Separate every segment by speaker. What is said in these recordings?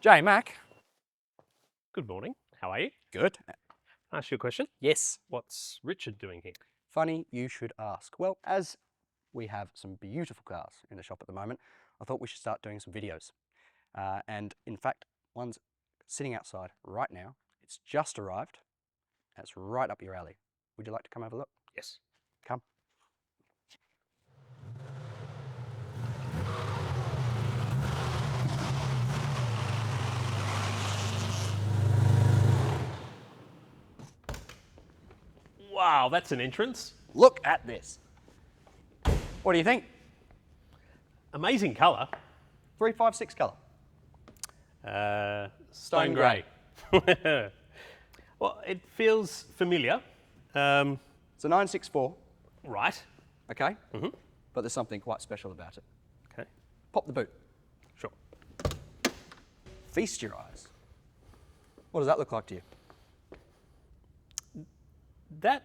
Speaker 1: Jay, Mac.
Speaker 2: Good morning. How are you?
Speaker 1: Good.
Speaker 2: Ask you a question.
Speaker 1: Yes.
Speaker 2: What's Richard doing here?
Speaker 1: Funny you should ask. Well, as we have some beautiful cars in the shop at the moment, I thought we should start doing some videos. And in fact, one's sitting outside right now. It's just arrived. That's right up your alley. Would you like to come have a look?
Speaker 2: Yes.
Speaker 1: Come.
Speaker 2: Wow, that's an entrance.
Speaker 1: Look at this. What do you think?
Speaker 2: Amazing colour.
Speaker 1: 356 colour.
Speaker 2: Stone grey. Well, it feels familiar.
Speaker 1: It's a 964,
Speaker 2: Right.
Speaker 1: okay? But there's something quite special about it.
Speaker 2: Okay.
Speaker 1: Pop the boot.
Speaker 2: Sure.
Speaker 1: Feast your eyes. What does that look like to you?
Speaker 2: That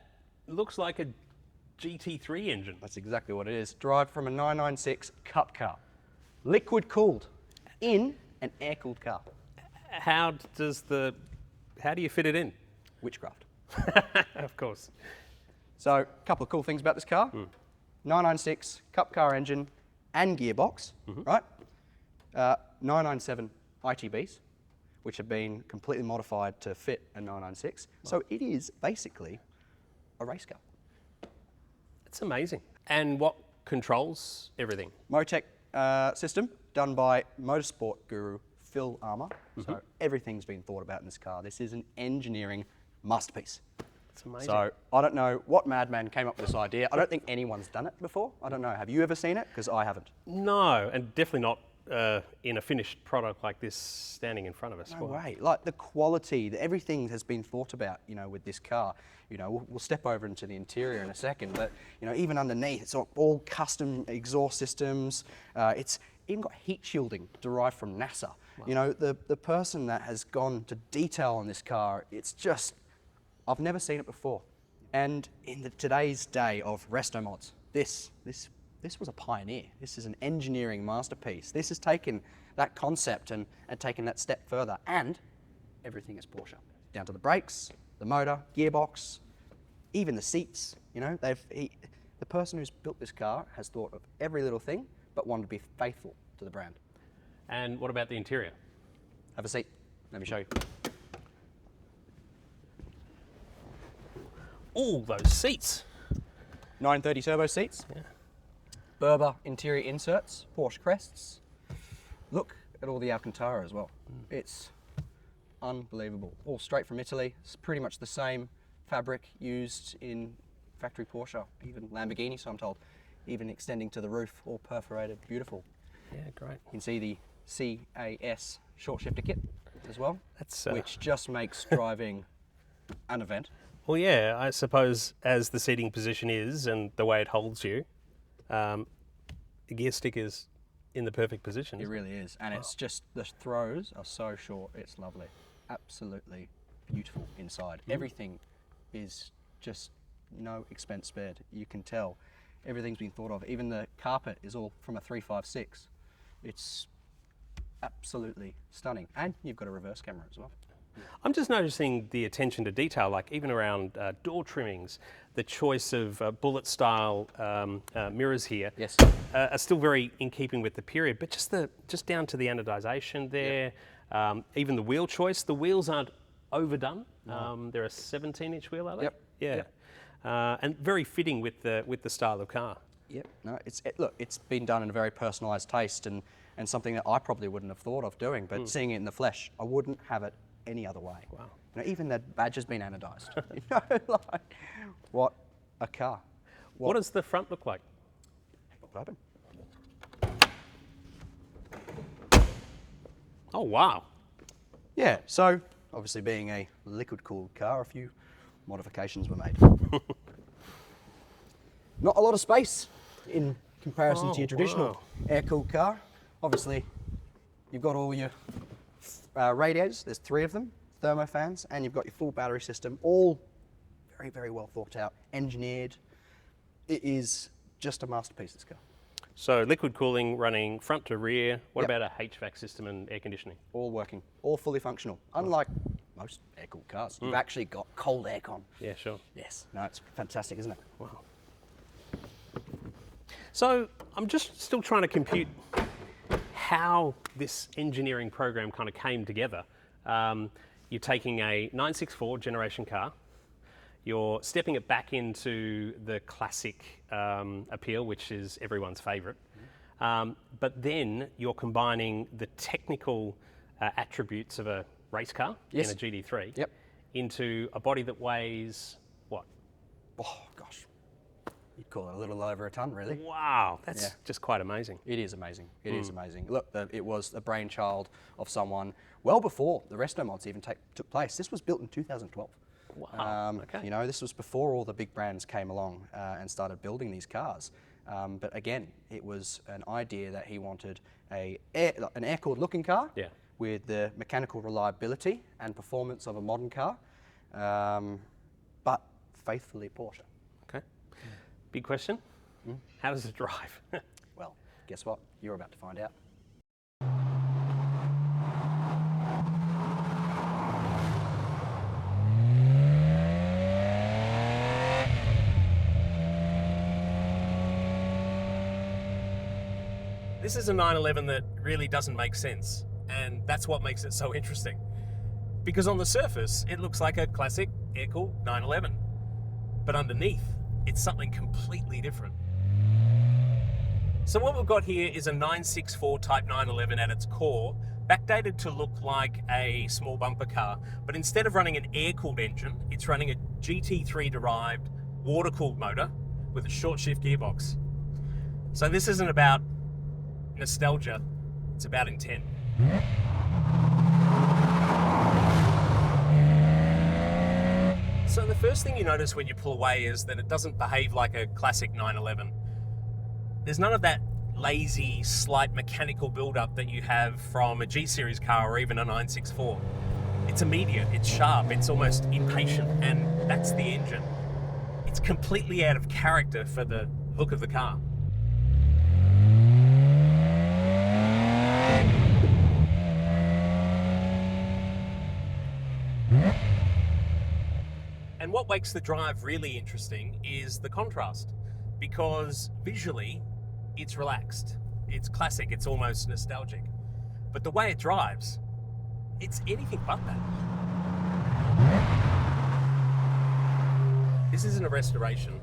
Speaker 2: looks like a GT3 engine.
Speaker 1: That's exactly what it is. Derived from a 996 Cup car. Liquid cooled in an air cooled car.
Speaker 2: How do you fit it in?
Speaker 1: Witchcraft.
Speaker 2: Of course.
Speaker 1: So, a couple of cool things about this car. 996 Cup car engine and gearbox, right? 997 ITBs, which have been completely modified to fit a 996. So it is basically a race car.
Speaker 2: It's amazing. And what controls everything?
Speaker 1: Motec system done by motorsport guru Phil Armour. So everything's been thought about in this car. This is an engineering masterpiece.
Speaker 2: It's amazing.
Speaker 1: So I don't know what madman came up with this idea. I don't think anyone's done it before. I don't know. Have you ever seen it? Because I haven't.
Speaker 2: No, and definitely not in a finished product like this standing in front of us.
Speaker 1: No way. Like the quality, everything has been thought about, you know, with this car. You know, we'll step over into the interior in a second, but, you know, even underneath, it's all custom exhaust systems. It's even got heat shielding derived from NASA. Wow. You know, the person that has gone to detail on this car, it's just, I've never seen it before. And in today's day of Restomods, this was a pioneer. This is an engineering masterpiece. This has taken that concept and taken that step further. And everything is Porsche. Down to the brakes, the motor, gearbox, even the seats. You know, the person who's built this car has thought of every little thing, but wanted to be faithful to the brand.
Speaker 2: And what about the interior?
Speaker 1: Have a seat. Let me show you.
Speaker 2: Oh, those seats.
Speaker 1: 930 turbo seats.
Speaker 2: Yeah.
Speaker 1: Berber interior inserts, Porsche crests. Look at all the Alcantara as well. It's unbelievable. All straight from Italy. It's pretty much the same fabric used in factory Porsche, even Lamborghini, so I'm told. Even extending to the roof, all perforated, beautiful.
Speaker 2: Yeah, great.
Speaker 1: You can see the CAS short shifter kit as well,
Speaker 2: That's
Speaker 1: which just makes driving an event.
Speaker 2: Well, yeah, I suppose as the seating position is and the way it holds you, the gear stick is in the perfect position.
Speaker 1: It really is, and it's just, the throws are so short, it's lovely. Absolutely beautiful inside. Everything is just no expense spared. You can tell everything's been thought of. Even the carpet is all from a 356. It's absolutely stunning. And you've got a reverse camera as well.
Speaker 2: I'm just noticing the attention to detail, like even around door trimmings, the choice of bullet style mirrors here
Speaker 1: Yes.
Speaker 2: are still very in keeping with the period, but just down to the anodization there, even the wheel choice. The wheels aren't overdone. No. They're a 17-inch wheel, are they?
Speaker 1: Yep.
Speaker 2: Yeah.
Speaker 1: Yep.
Speaker 2: And very fitting with the style of car.
Speaker 1: Yep. No, look, it's been done in a very personalised taste and something that I probably wouldn't have thought of doing, but seeing it in the flesh, I wouldn't have it any other way.
Speaker 2: Wow.
Speaker 1: You know, even the badge has been anodized. You know, like, what a car.
Speaker 2: What does the front look like?
Speaker 1: Open.
Speaker 2: Oh, wow.
Speaker 1: Yeah, so obviously being a liquid cooled car, a few modifications were made. Not a lot of space in comparison to your traditional air cooled car. Obviously, you've got all your radiators, there's 3 of them, thermofans, and you've got your full battery system, all very, very well thought out, engineered. It is just a masterpiece, this car.
Speaker 2: So liquid cooling running front to rear. What
Speaker 1: Yep.
Speaker 2: about a HVAC system and air conditioning?
Speaker 1: All working, all fully functional. Unlike most air-cooled cars, you've actually got cold aircon.
Speaker 2: Yeah, sure.
Speaker 1: Yes. No, it's fantastic, isn't it?
Speaker 2: Wow. So I'm just still trying to compute how this engineering program kind of came together. You're taking a 964 generation car, you're stepping it back into the classic appeal, which is everyone's favourite. But then you're combining the technical attributes of a race car
Speaker 1: Yes.
Speaker 2: in a GT3
Speaker 1: Yep.
Speaker 2: into a body that weighs what?
Speaker 1: Oh, gosh. You'd call it a little over a tonne, really.
Speaker 2: Wow, that's
Speaker 1: Yeah.
Speaker 2: just quite amazing.
Speaker 1: It is amazing. It is amazing. Look, it was a brainchild of someone well before the Restomods even took place. This was built in 2012.
Speaker 2: Wow. Okay.
Speaker 1: You know, this was before all the big brands came along and started building these cars. But again, it was an idea that he wanted an air-cooled looking car
Speaker 2: Yeah.
Speaker 1: with the mechanical reliability and performance of a modern car, but faithfully Porsche.
Speaker 2: Okay. Big question. How does it drive?
Speaker 1: Well, guess what? You're about to find out.
Speaker 2: This is a 911 that really doesn't make sense, and that's what makes it so interesting. Because on the surface, it looks like a classic air-cooled 911, but underneath, it's something completely different. So what we've got here is a 964 Type 911 at its core, backdated to look like a small bumper car, but instead of running an air-cooled engine, it's running a GT3-derived water-cooled motor with a short-shift gearbox. So this isn't about nostalgia, it's about intent. So the first thing you notice when you pull away is that it doesn't behave like a classic 911. There's none of that lazy, slight mechanical build-up that you have from a G-Series car or even a 964. It's immediate, it's sharp, it's almost impatient, and that's the engine. It's completely out of character for the look of the car. And what makes the drive really interesting is the contrast, because visually it's relaxed, it's classic, it's almost nostalgic. But the way it drives, it's anything but that. This isn't a restoration.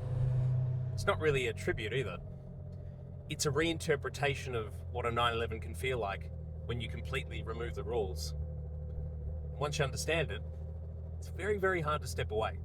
Speaker 2: It's not really a tribute either. It's a reinterpretation of what a 911 can feel like when you completely remove the rules. Once you understand it, it's very, very hard to step away.